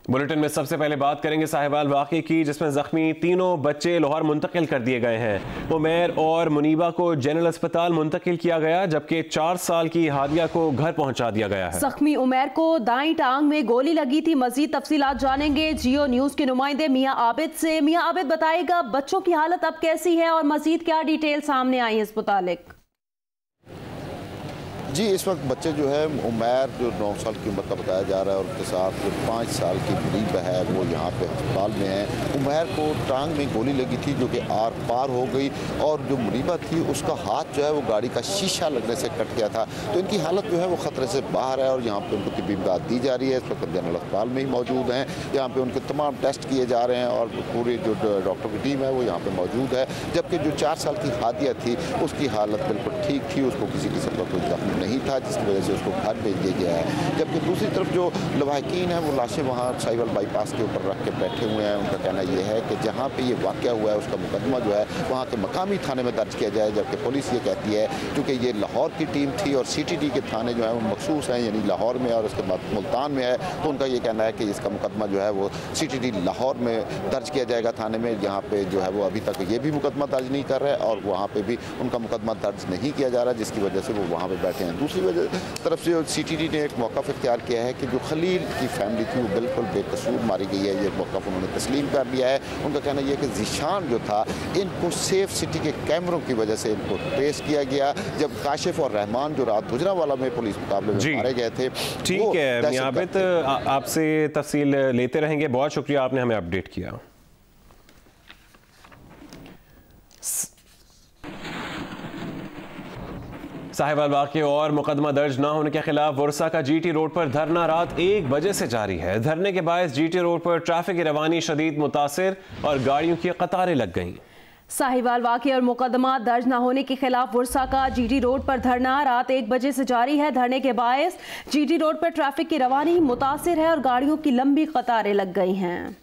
Bulletin में सबसे पहले बात करेंगे साहिवाल वाक़े की, जिसमें जख्मी तीनों बच्चे लाहौर मुंतकिल कर दिए गए हैं। उमैर और मुनीबा को जनरल अस्पताल मुंतकिल किया गया, जबकि 4 साल की हादिया को घर पहुंचा दिया गया है। जख्मी उमैर को दाईं टांग में गोली लगी थी। मजीद तफसीलात जानेंगे जियो न्यूज के नुमाइंदे मियां आबिद से। मियां आबिद, बताएगा बच्चों की हालत अब कैसी है और मजीद क्या डिटेल सामने आई है इस मुतालिक? जी, इस वक्त बच्चे जो है उमैर जो 9 साल की उम्र का बताया जा रहा है और उनके साथ जो 5 साल की मुनीबा है वो यहाँ पे अस्पताल में है। उमैर को टांग में गोली लगी थी जो कि आर पार हो गई और जो मुनीबा थी उसका हाथ जो है वो गाड़ी का शीशा लगने से कट गया था। तो इनकी हालत जो है वो ख़तरे से बाहर है और यहाँ पर उनको तिब्बी इमदाद दी जा रही है। इस वक्त जनरल अस्पताल में ही मौजूद हैं, यहाँ पर उनके तमाम टेस्ट किए जा रहे हैं और पूरी जो डॉक्टर की टीम है वो यहाँ पर मौजूद है। जबकि जो 4 साल की हादिया थी उसकी हालत बिल्कुल ठीक थी, उसको किसी किस्म का कोई जख्म नहीं था, जिसकी वजह से उसको घर भेज दिया गया है। जबकि दूसरी तरफ जो लवाहिकीन है वो लाशें वहाँ साहिवाल बाईपास के ऊपर रख के बैठे हुए हैं। उनका कहना यह है कि जहाँ पे ये वाक़या हुआ है उसका मुकदमा जो है वहाँ के मकामी थाने में दर्ज किया जाए, जबकि पुलिस ये कहती है क्योंकि ये लाहौर की टीम थी और CTD के थाने जो है वो मखसूस हैं, यानी लाहौर में और उसके बाद मुल्तान में है। तो उनका ये कहना है कि इसका मुकदमा जो है वो CTD लाहौर में दर्ज किया जाएगा थाने में। यहाँ पे जो है वो अभी तक ये भी मुकदमा दर्ज नहीं कर रहे और वहाँ पे भी उनका मुकदमा दर्ज नहीं किया जा रहा, जिसकी वजह से वो वहाँ पे बैठे हैं। दूसरी तरफ से CTD ने एक मौक़िफ़ इख्तियार किया है कि जो खलील की फैमिली थी वो बिल्कुल बेकसूर मारी गई है। ये मौक़िफ़ उन्होंने तस्लीम कर लिया है। उनका कहना यह है कि ज़ीशान जो था इनको सेफ सिटी के कैमरों की वजह से इनको ट्रेस किया गया, जब काशिफ और रहमान जो रात गुजरांवाला में पुलिस मुकाबले में मारे गए थे। ठीक है मियां आबिद, आपसे तफसील लेते रहेंगे। बहुत शुक्रिया, आपने हमें अपडेट किया। साहिवाल वाक़े और मुकदमा दर्ज न होने के खिलाफ वर्सा का GT रोड पर धरना रात 1 बजे से जारी है। धरने के बायस GT रोड पर ट्रैफिक की रवानी शदीद मुतासिर और गाड़ियों की कतारें लग गईं। साहिवाल वाक़े और मुकदमा दर्ज न होने के खिलाफ वर्सा का GT रोड पर धरना रात 1 बजे से जारी है। धरने के बायस GT रोड पर ट्रैफिक की रवानी मुतासिर है और गाड़ियों की लंबी कतारें लग गई हैं।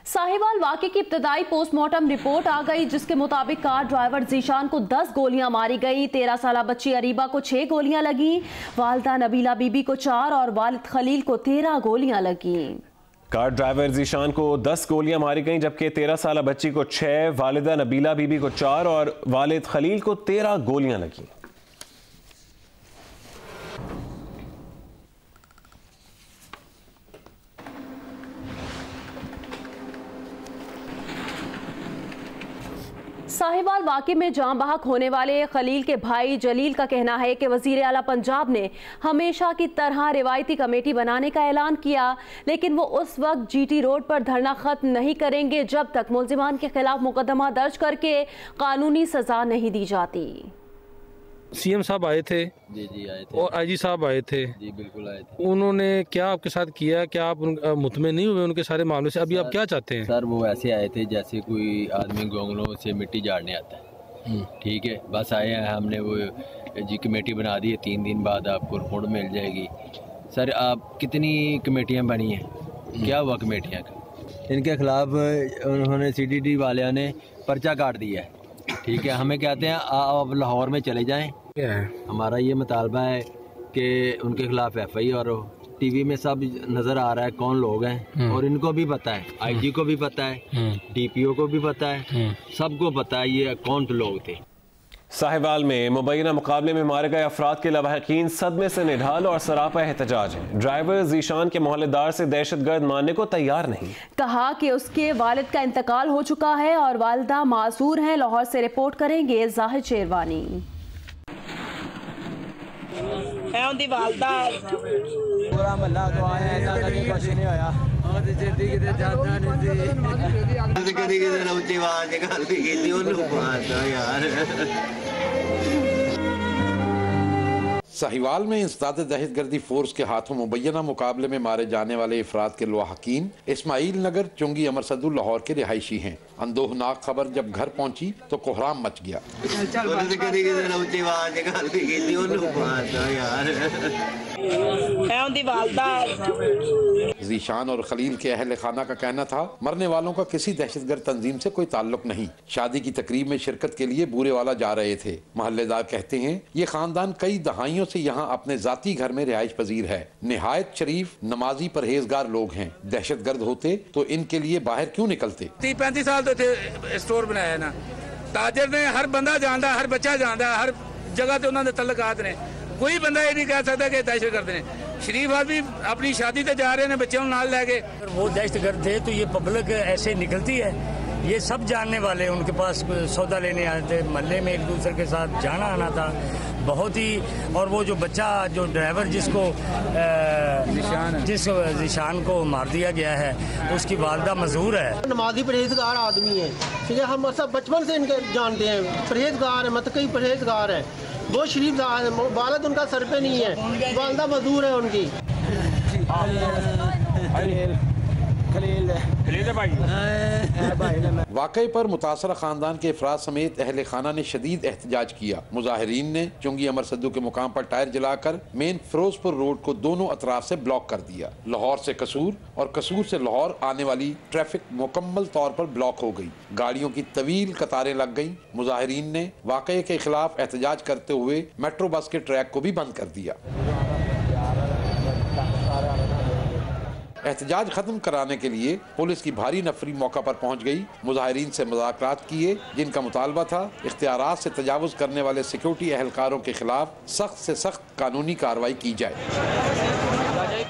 साहिवाल वाक़े की इब्तदाई पोस्टमार्टम रिपोर्ट आ गई, जिसके मुताबिक कार ड्राइवर ज़ीशान को 10 गोलियां मारी गई। 13 साल बच्ची अरीबा को 6 गोलियां लगी, वालिदा नबीला बीबी को 4 और वालिद खलील को 13 गोलियां लगी। कार ड्राइवर ज़ीशान को 10 गोलियां मारी गईं, जबकि 13 साल बच्ची को 6, वालिदा नबीला बीबी को 4 और वालिद खलील को 13 गोलियां लगी। साहिवाल वाक़े में जान बहक होने वाले खलील के भाई जलील का कहना है कि वज़ीर आला पंजाब ने हमेशा की तरह रिवायती कमेटी बनाने का ऐलान किया, लेकिन वो उस वक्त GT रोड पर धरना खत्म नहीं करेंगे जब तक मुल्ज़िमान के खिलाफ मुकदमा दर्ज करके कानूनी सज़ा नहीं दी जाती। CM साहब आए थे जी आए थे और IG साहब आए थे। जी बिल्कुल आए थे। उन्होंने क्या आपके साथ किया? क्या आप मुतमिन नहीं हुए उनके सारे मामले से? अभी आप क्या चाहते हैं? सर वो ऐसे आए थे जैसे कोई आदमी गोंगलों से मिट्टी झाड़ने आता है। ठीक है, बस आए हैं, हमने वो जी कमेटी बना दी है, 3 दिन बाद आपको रिपोर्ट मिल जाएगी। सर आप कितनी कमेटियाँ बनी हैं, क्या हुआ कमेटियाँ का? इनके खिलाफ उन्होंने CTD वाले ने पर्चा काट दिया है। ठीक है, हमें कहते हैं आप लाहौर में चले जाएं। हमारा ये मुतालबा है कि उनके खिलाफ FIR हो। TV में सब नज़र आ रहा है कौन लोग हैं और इनको भी पता है, IG को भी पता है, DPO को भी पता है, सबको पता है ये कौन लोग थे। साहिवाल में मुबैना मुकाबले में मारे गए अफराद के लवाहिकीन सदमे से निढाल और सरापा एहतजाज हैं। ड्राइवर ज़ीशान के मोहल्लेदार से दहशतगर्द मानने को तैयार नहीं, कहा कि उसके वालिद का इंतकाल हो चुका है और वालिदा मासूर हैं। लाहौर से रिपोर्ट करेंगे जाहिद शेरवानी। पूरा महल्ला तो आया है, कुछ नहीं होया। कदी किसी ने ऊंची आवाज निकाल के की थी, उन्होंने यार साहिवाल में इंसदाद दहशतगर्दी फोर्स के हाथों मुबैना मुकाबले में मारे जाने वाले अफराद के लवाहकीन इस्माइल नगर चुंगी अमरसदुल लाहौर के रिहायशी हैं। अंदोहनाक खबर जब घर पहुंची तो कोहराम मच गया। जीशान और खलील के अहल खाना का कहना था मरने वालों का किसी दहशतगर्द तंजीम से कोई ताल्लुक नहीं। शादी की तकरीब में शिरकत के लिए बूरेवाला जा रहे थे। मोहल्लेदार कहते हैं ये खानदान कई दहाइयों से यहाँ अपने जाती घर में रिहाइश पजीर है। निहायत शरीफ नमाजी परहेजगार लोग हैं। दहशतगर्द होते तो इनके लिए बाहर क्यों निकलते। 30-35 साल तो थे स्टोर बनाया ना। ताजर ने हर बंदा जानता, हर बच्चा जानता, हर जगह तो उन्होंने तल्लकात ने। कोई बंदा ये नहीं कह सकता कि दहशतगर्द ने। शरीफ आदमी अपनी शादी तो जा रहे हैं, बच्चों को नाल लेके। वो दहशतगर्द थे तो ये पब्लिक ऐसे निकलती है। ये सब जानने वाले, उनके पास सौदा लेने आए थे, मोहल्ले में एक दूसरे के साथ जाना आना था बहुत ही। और वो जो बच्चा, जो ड्राइवर जिसको जिस जिशान को मार दिया गया है, उसकी वालदा मजहूर है। नमाजी परहेजगार आदमी है, ठीक है। हम सब बचपन से इनके जानते हैं, परहेजगार है, मतकई परहेजगार है। वो शरीफ वालद उनका सर पे नहीं है, वालदा मजदूर है उनकी। वाकई पर मुतासरा खानदान के अफराद समेत अहले खाना ने शदीद एहतजाज किया। मुजाहिरीन ने चुंगी अमरसद्दू के मुकाम पर टायर जलाकर मेन फिरोजपुर रोड को दोनों अतराफ से ब्लॉक कर दिया। लाहौर से कसूर और कसूर से लाहौर आने वाली ट्रैफिक मुकम्मल तौर पर ब्लॉक हो गई। गाड़ियों की तवील कतारें लग गई। मुजाहिरीन ने वाकये के खिलाफ एहतजाज करते हुए मेट्रो बस के ट्रैक को भी बंद कर दिया। एहतजाज खत्म कराने के लिए पुलिस की भारी नफरी मौका पर पहुंच गई। मुजाहिरीन से मुज़ाकरात किए, जिनका मुतालबा था इख्तियारात से तजावुज़ करने वाले सिक्योरिटी एहलकारों के खिलाफ सख्त से सख्त कानूनी कार्रवाई की जाए।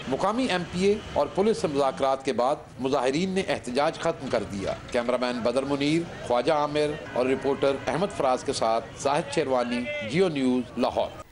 मुकामी MPA और पुलिस से मुज़ाकरात के बाद मुजाहिरीन ने एहतजाज खत्म कर दिया। कैमरामैन बदर मुनीर, ख्वाजा आमिर और रिपोर्टर अहमद फराज के साथ जाहिद शेरवानी, जियो न्यूज़, लाहौर।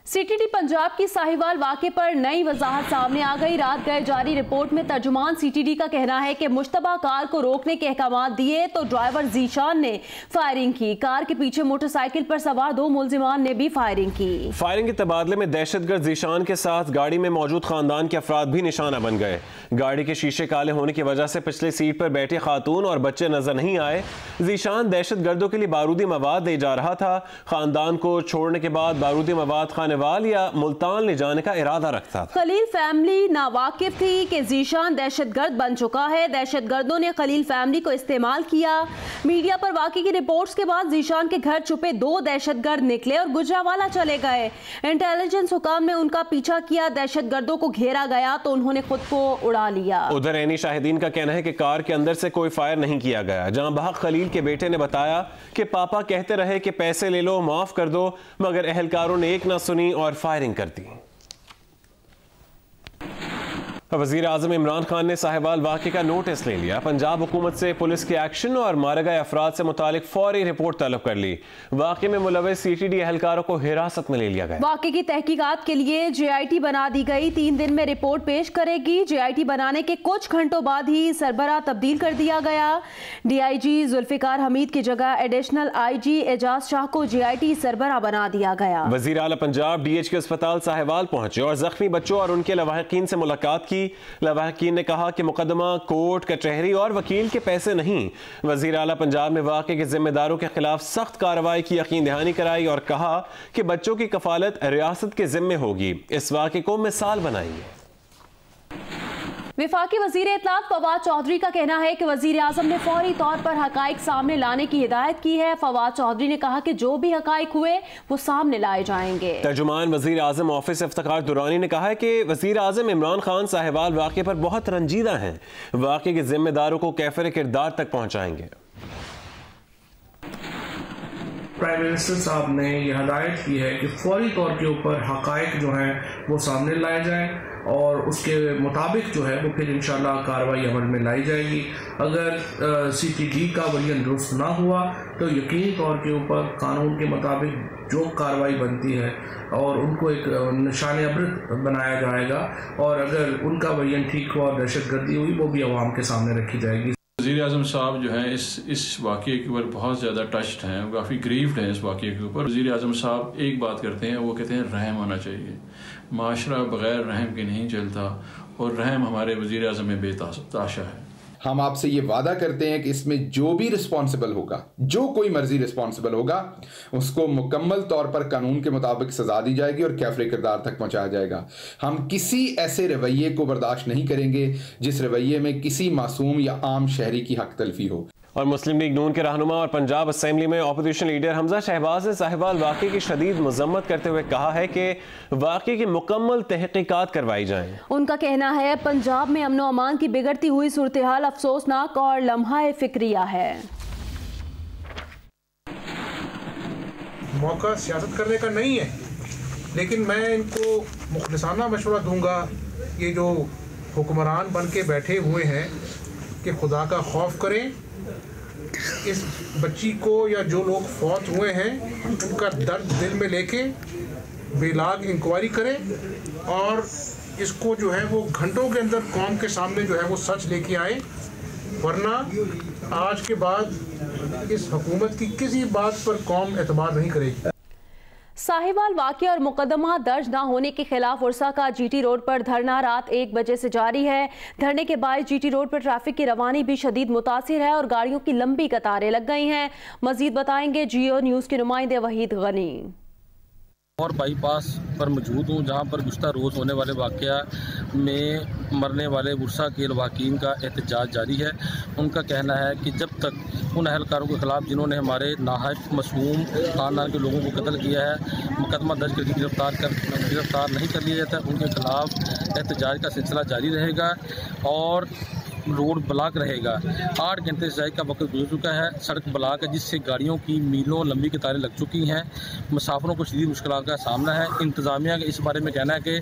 CTD पंजाब की साहिवाल वाक़े पर नई वजाहत सामने आ गई। रात गए जारी रिपोर्ट में तर्जुमान CTD का कहना है कि मुश्तबा कार को रोकने के अहकाम दिए तो ड्राइवर जीशान ने फायरिंग की। कार के पीछे मोटरसाइकिल पर सवार 2 मुलजिमान ने भी फायरिंग की। फायरिंग के तबादले में दहशतगर्द जीशान के साथ गाड़ी में मौजूद खानदान के अफराद भी निशाना बन गए। गाड़ी के शीशे काले होने की वजह से पिछले सीट पर बैठे खातून और बच्चे नजर नहीं आए। जीशान दहशतगर्दों के लिए बारूदी मवाद ले जा रहा था। खानदान को छोड़ने के बाद बारूदी मवाद खाने या मुल्तान ले जाने का इरादा रखता था। खलील फैमिली नावाकिफ थी कि जीशान दहशतगर्द बन चुका है। दहशतगर्दों ने खलील फैमिली को इस्तेमाल किया। मीडिया पर वाक़े की रिपोर्ट्स के बाद जीशान के घर छुपे 2 दहशतगर्द निकले और गुजरावाला चले गए। इंटेलिजेंस हुकाम ने उनका पीछा किया। दहशतगर्दों को घेरा गया तो उन्होंने खुद को उड़ा लिया। उधर ऐनी शाहिदीन का कहना है कि कार के अंदर से कोई फायर नहीं किया गया। जहां बहक खलील के बेटे ने बताया कि पापा कहते रहे कि पैसे ले लो, माफ कर दो, मगर अहलकारों ने एक ना सुनी और फायरिंग कर दी। वज़ीर आज़म इमरान खान ने साहिवाल वाक़े का नोटिस ले लिया। पंजाब हुकूमत से पुलिस के एक्शन और मारे गए अफराद से मुतालिक फौरी रिपोर्ट तलब कर ली। वाक़े में मुलव्वस CTD एहलकारों को हिरासत में ले लिया गया। वाक़े की तहकीकात के लिए JIT बना दी गई। 3 दिन में रिपोर्ट पेश करेगी। JIT बनाने के कुछ घंटों बाद ही सरबराह तब्दील कर दिया गया। DIG जुल्फ़िकार हमीद की जगह एडिशनल IG एजाज शाह को JIT सरबराह बना दिया गया। वज़ीर आला पंजाब DHK अस्पताल साहिवाल पहुंचे और जख्मी बच्चों और उनके लवाहिकीन से मुलाकात की। लवाहिकीन ने कहा कि मुकदमा कोर्ट, कचहरी और वकील के पैसे नहीं। वज़ीर आला पंजाब ने वाक़े के जिम्मेदारों के खिलाफ सख्त कार्रवाई की यकीन दहानी कराई और कहा कि बच्चों की कफालत रियासत के जिम्मे होगी। इस वाक़े को मिसाल बनाई। विफाकी वज़ीर इत्तलात फवाद चौधरी का कहना है कि वज़ीर आज़म ने फौरी तौर पर हक़ाइक़ सामने लाने की हिदायत की है। फवाद चौधरी ने कहा कि जो भी हक़ाइक़ हुए वो सामने लाए जाएंगे। तर्जुमान वज़ीर आज़म ऑफिस इफ्तिखार दुरानी ने कहा है कि वज़ीर आज़म इमरान खान साहिवाल वाक़े पर बहुत रंजीदा हैं। वाक़े के जिम्मेदारों को कैफ़र किरदार तक पहुँचाएंगे। प्राइम मिनिस्टर साहब ने यह हिदायत की है कि फौरी तौर के ऊपर हक़ाइक़ जो हैं वो सामने लाए जाएं और उसके मुताबिक जो है वो फिर इंशाल्लाह कार्रवाई अमल में लाई जाएगी। अगर CTD का वर्जन दुरुस्त ना हुआ तो यकीनी तौर के ऊपर कानून के मुताबिक जो कार्रवाई बनती है और उनको एक निशान इबरत बनाया जाएगा और अगर उनका वर्जन ठीक हुआ और दहशतगर्दी हुई वो भी अवाम के सामने रखी जाएगी। वज़ीर-ए-आज़म साहब जो हैं इस वाक़े के ऊपर बहुत ज़्यादा टच्ड हैं, काफ़ी ग्रीव्ड हैं इस वाक़े के ऊपर। वज़ीर-ए-आज़म साहब एक बात करते हैं, वो कहते हैं रहम होना चाहिए, माशरा बग़ैर रहम के नहीं चलता और रहम हमारे वज़ीर-ए-आज़म में बेताशा है। हम आपसे ये वादा करते हैं कि इसमें जो भी रिस्पॉन्सिबल होगा, जो कोई मर्जी रिस्पॉन्सिबल होगा, उसको मुकम्मल तौर पर कानून के मुताबिक सजा दी जाएगी और कैफरे किरदार तक पहुंचाया जाएगा। हम किसी ऐसे रवैये को बर्दाश्त नहीं करेंगे जिस रवैये में किसी मासूम या आम शहरी की हक तलफी हो। और मुस्लिम लीग नून के रहनुमा और पंजाब असेंबली में अपोजिशन लीडर हमजा शहबाज ने साहिवाल वाक़े की शदीद मजम्मत करते हुए कहा है कि वाक़े की मुकम्मल तहक़ीक़ात करवाई जाएं। उनका कहना है पंजाब में अमन व अमान की बिगड़ती हुई सूरत हाल अफसोसनाक और लम्हा फिक्रिया है। मौका सियासत करने का नहीं है, लेकिन मैं इनको मुखलिसाना मशवरा दूंगा, ये जो हुक्मरान बन के बैठे हुए हैं, कि खुदा का खौफ करें, इस बच्ची को या जो लोग फौत हुए हैं उनका दर्द दिल में लेके बेलाग इंक्वायरी करें और इसको जो है वो घंटों के अंदर कौम के सामने जो है वो सच लेके आए, वरना आज के बाद इस हुकूमत की किसी बात पर कौम एतबार नहीं करेगी। साहिवाल वाक़या और मुकदमा दर्ज न होने के खिलाफ उर्सा का जीटी रोड पर धरना रात 1 बजे से जारी है। धरने के बाद जीटी रोड पर ट्रैफिक की रवानी भी शदीद मुतासिर है और गाड़ियों की लंबी कतारें लग गई हैं। मजीद बताएंगे जियो न्यूज़ के नुमाइंदे वहीद गनी। और बाईपास पर मौजूद हूँ, जहाँ पर गुज़श्ता रोज़ होने वाले वाक़या में मरने वाले उर्सा के लवाकीन का एहतजाज जारी है। उनका कहना है कि जब तक उन अहलकारों के ख़िलाफ़ जिन्होंने हमारे नाहक मासूम ख़ानदान के लोगों को कत्ल किया है मुकदमा दर्ज करके गिरफ़्तार नहीं कर लिया जाता, उनके ख़िलाफ़ एहतजाज का सिलसिला जारी रहेगा और रोड ब्लॉक रहेगा। 8 घंटे से ज़्यादा का वक्त गुजर चुका है, सड़क ब्लॉक है जिससे गाड़ियों की मीलों लंबी कतारें लग चुकी हैं। मुसाफिरों को शदीद मुश्किल का सामना है। इंतज़ामिया का इस बारे में कहना है कि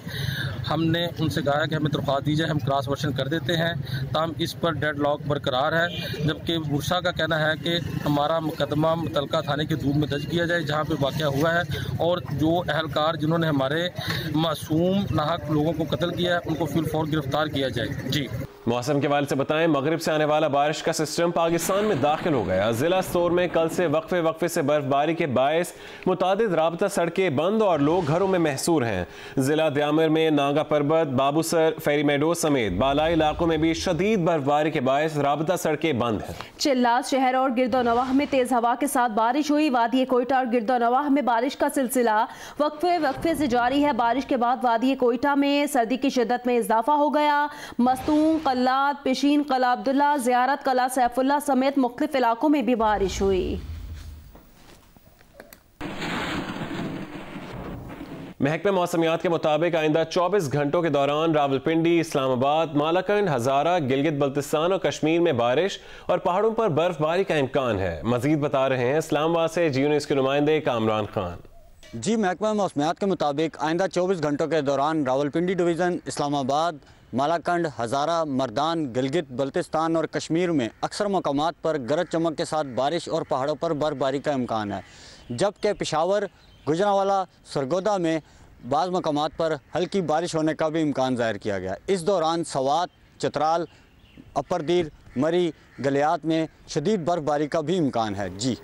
हमने उनसे कहा है कि हमें दरख्वास्त दी जाए, हम क्रॉस वर्शन कर देते हैं, ताहम इस पर डेड लॉक बरकरार है। जबकि बुरसा का कहना है कि हमारा मुकदमा मुतलका थाने के दूर में दर्ज किया जाए जहाँ पर वाक़या हुआ है और जो अहलकार जिन्होंने हमारे मासूम नाहक लोगों को कत्ल किया है उनको फिल फौर गिरफ्तार किया जाए। जी मौसम के हवाले से बताएं, मगरिब से आने वाला बारिश का सिस्टम पाकिस्तान में दाखिल हो गया। जिला स्टोर में कल से वक्फे से बर्फबारी के बायस मुतादिद राबता सड़कें बंद और लोग घरों में महसूर हैं। जिला द्यामर में नागा पर्बत, बाबूसर, फेरी मेडो समेत बालाई इलाकों में भी शदीद बर्फबारी के बायस राबता सड़कें बंद हैं। चिल्लात शहर और गिरदोनवाह में तेज हवा के साथ बारिश हुई। वादी कोयटा और गिरदोनवाह में बारिश का सिलसिला वक्फे से जारी है। बारिश के बाद वादी कोयटा में सर्दी की शिद्दत में इजाफा हो गया। मस्तूम, कल्लात, पेशीन, कला अब्दुल्ला, ज़ियारत, कला सैफुल्ला समेत मुख्तलिफ इलाकों में भी बारिश हुई। महकमे मौसमियात के मुताबिक आइंदा 24 घंटों के दौरान रावलपिंडी, इस्लामाबाद, मालाकंड, हजारा, गिलगित बल्तिस्तान और कश्मीर में बारिश और पहाड़ों पर बर्फबारी का इम्कान है। मजीद बता रहे हैं इस्लामाबाद से जियो न्यूज़ के नुमाइंदे कामरान खान। जी, महकमा मौसमियात के मुताबिक आइंदा 24 घंटों के दौरान रावलपिंडी डिवीज़न, इस्लामाबाद, मालाकंड, हज़ारा, मर्दान, गिलगित बल्तिस्तान और कश्मीर में अक्सर मकामात पर गरज चमक के साथ बारिश और पहाड़ों पर बर्फबारी का इम्कान है। जबकि पेशावर, गुजरांवाला, सरगोदा में बाज़ मकामात पर हल्की बारिश होने का भी इम्कान ज़ाहिर किया गया। इस दौरान सवात, चतराल, अपरदीर, मरी, गलियात में शदीद बर्फबारी का भी इम्कान है। जी,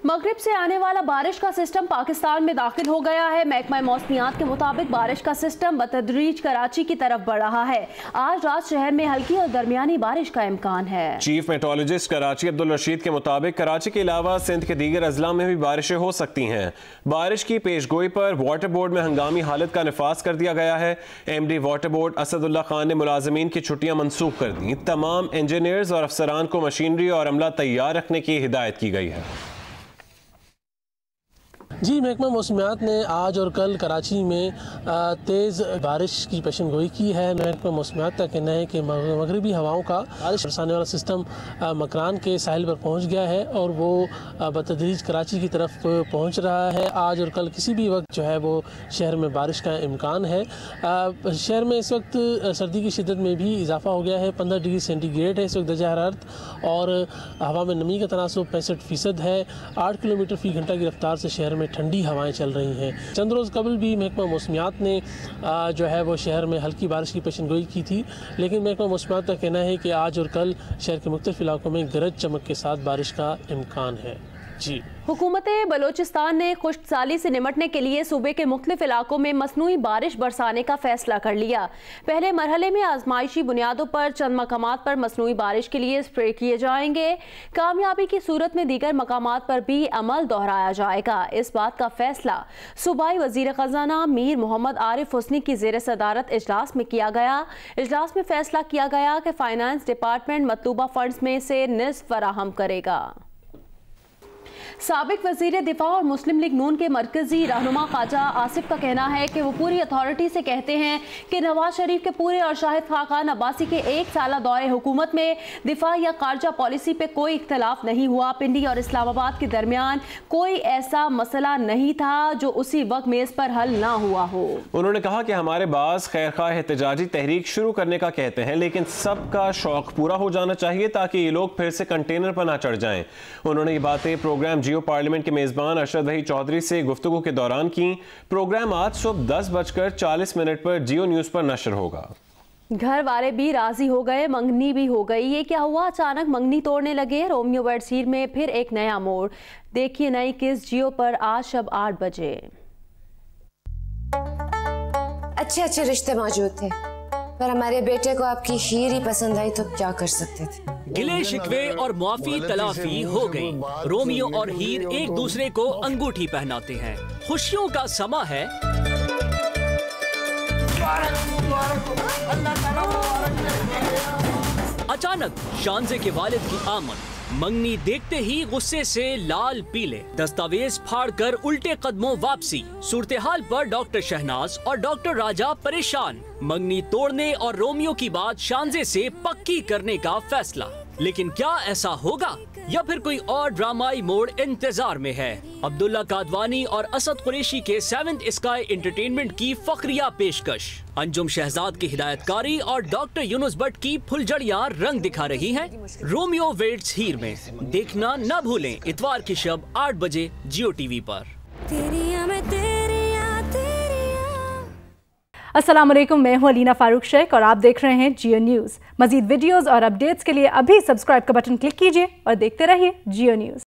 मगरिब से आने वाला बारिश का सिस्टम पाकिस्तान में दाखिल हो गया है। महकमा मौसमियात के मुताबिक बारिश का सिस्टम बतदरीज कराची की तरफ बढ़ रहा है। आज रात शहर में हल्की और दरमियानी बारिश का इम्कान है। चीफ मेट्रोलॉजिस्ट कराची अब्दुल रशीद के मुताबिक कराची के अलावा सिंध के दीगर अजला में भी बारिशें हो सकती हैं। बारिश की पेशगोई पर वाटर बोर्ड में हंगामी हालत का नफाज कर दिया गया है। MD water board Asadullah Khan ने मुलाजमीन की छुट्टियां मनसूख कर दी। तमाम इंजीनियर्स और अफसरान को मशीनरी और अमला तैयार रखने की हिदायत की गई है। जी, महकमा मौसमियात ने आज और कल कराची में तेज़ बारिश की पेशन गोई की है। महकमा मौसमियात का कहना है कि मगरबी हवाओं का बारिश बरसाने वाला सिस्टम मकरान के साहिल पर पहुंच गया है और वो बतदरीज कराची की तरफ पहुंच रहा है। आज और कल किसी भी वक्त जो है वो शहर में बारिश का इम्कान है। शहर में इस वक्त सर्दी की शिद्दत में भी इजाफा हो गया है। 15 डिग्री सेंटीग्रेड है इस वक्त दर्जा हरारत और हवा में नमी का तनासुब 65% है। 8 किलोमीटर फ़ी घंटा की रफ्तार से शहर में ठंडी हवाएं चल रही हैं। चंद रोज़ कबल भी महकमा मौसमियात ने जो है वो शहर में हल्की बारिश की पेशनगोई की थी, लेकिन महकमा मौसमियात का कहना है कि आज और कल शहर के मुख्तलिफ इलाकों में गरज चमक के साथ बारिश का इम्कान है। जी, हुकूमत बलोचिस्तान ने खुश्क साली से निमटने के लिए सूबे के मुख्तलिफ इलाकों में मसनूई बारिश बरसाने का फैसला कर लिया। पहले मरहले में आजमाइशी बुनियादों पर चंद मकामात पर मसनूई बारिश के लिए स्प्रे किए जाएंगे। कामयाबी की सूरत में दीगर मकामात पर भी अमल दोहराया जाएगा। इस बात का फैसला सूबाई वजीर खजाना मीर मोहम्मद आरिफ हुस्नी की ज़ेर सदारत इजलास में किया गया। इजलास में फैसला किया गया कि फाइनेंस डिपार्टमेंट मतलूबा फंड्स में से निस्फ फराहम करेगा। साबिक वजीर दिफा और मुस्लिम लीग नून के मरकजी रहनुमा ख्वाजा आसिफ का कहना है कि वो पूरी अथॉरिटी से कहते हैं कि नवाज शरीफ के पूरे और शाहिद खाकान अब्बासी के एक साला दौरे हुकूमत में दिफा या खारजा पॉलिसी पे कोई इख्तलाफ नहीं हुआ। पिंडी और इस्लामाबाद के दरमियान कोई ऐसा मसला नहीं था जो उसी वक्त मेज पर हल ना हुआ हो। उन्होंने कहा कि हमारे बास खैरख्वाह एहतजाजी तहरीक शुरू करने का कहते हैं, लेकिन सबका शौक पूरा हो जाना चाहिए ताकि ये लोग फिर से कंटेनर पर ना चढ़ जाएं। उन्होंने ये बातें प्रोग्राम जियो पार्लियामेंट के मेजबान अरशद वही चौधरी से गुफ्तगू के दौरान की। प्रोग्राम आज सुबह 10:40 पर जियो न्यूज पर नशर होगा। घर वाले भी राजी हो गए, मंगनी भी हो गई। ये क्या हुआ, अचानक मंगनी तोड़ने लगे। रोमियो वेड्स हीर में फिर एक नया मोड़। देखिए नई किस जियो पर आज शब 8 बजे। अच्छे रिश्ते मौजूद थे, पर हमारे बेटे को आपकी हीर ही पसंद आई तो क्या कर सकते थे। गिले शिकवे और मुआफी तलाफी हो गई। रोमियो और हीर एक दूसरे को अंगूठी पहनाते हैं। खुशियों का समा है। अचानक शानजे के वालिद की आमद। मंगनी देखते ही गुस्से से लाल पीले, दस्तावेज फाड़कर उल्टे कदमों वापसी। सूरत हाल पर डॉक्टर शहनाज और डॉक्टर राजा परेशान। मंगनी तोड़ने और रोमियो की बात शानजे से पक्की करने का फैसला। लेकिन क्या ऐसा होगा या फिर कोई और ड्रामाई मोड़ इंतजार में है? अब्दुल्ला कादवानी और असद कुरैशी के 7th स्काई एंटरटेनमेंट की फखरिया पेशकश। अंजुम शहजाद की हिदायतकारी और डॉक्टर यूनुस भट्ट की फुलझड़ियां रंग दिखा रही हैं। रोमियो वेड्स हीर में देखना न भूलें इतवार की शब 8 बजे जियो टीवी पर। अस्सलाम वालेकुम, मैं हूं अलीना फारूक शेख और आप देख रहे हैं जियो न्यूज़। मजीद वीडियोस और अपडेट्स के लिए अभी सब्सक्राइब का बटन क्लिक कीजिए और देखते रहिए जियो न्यूज़।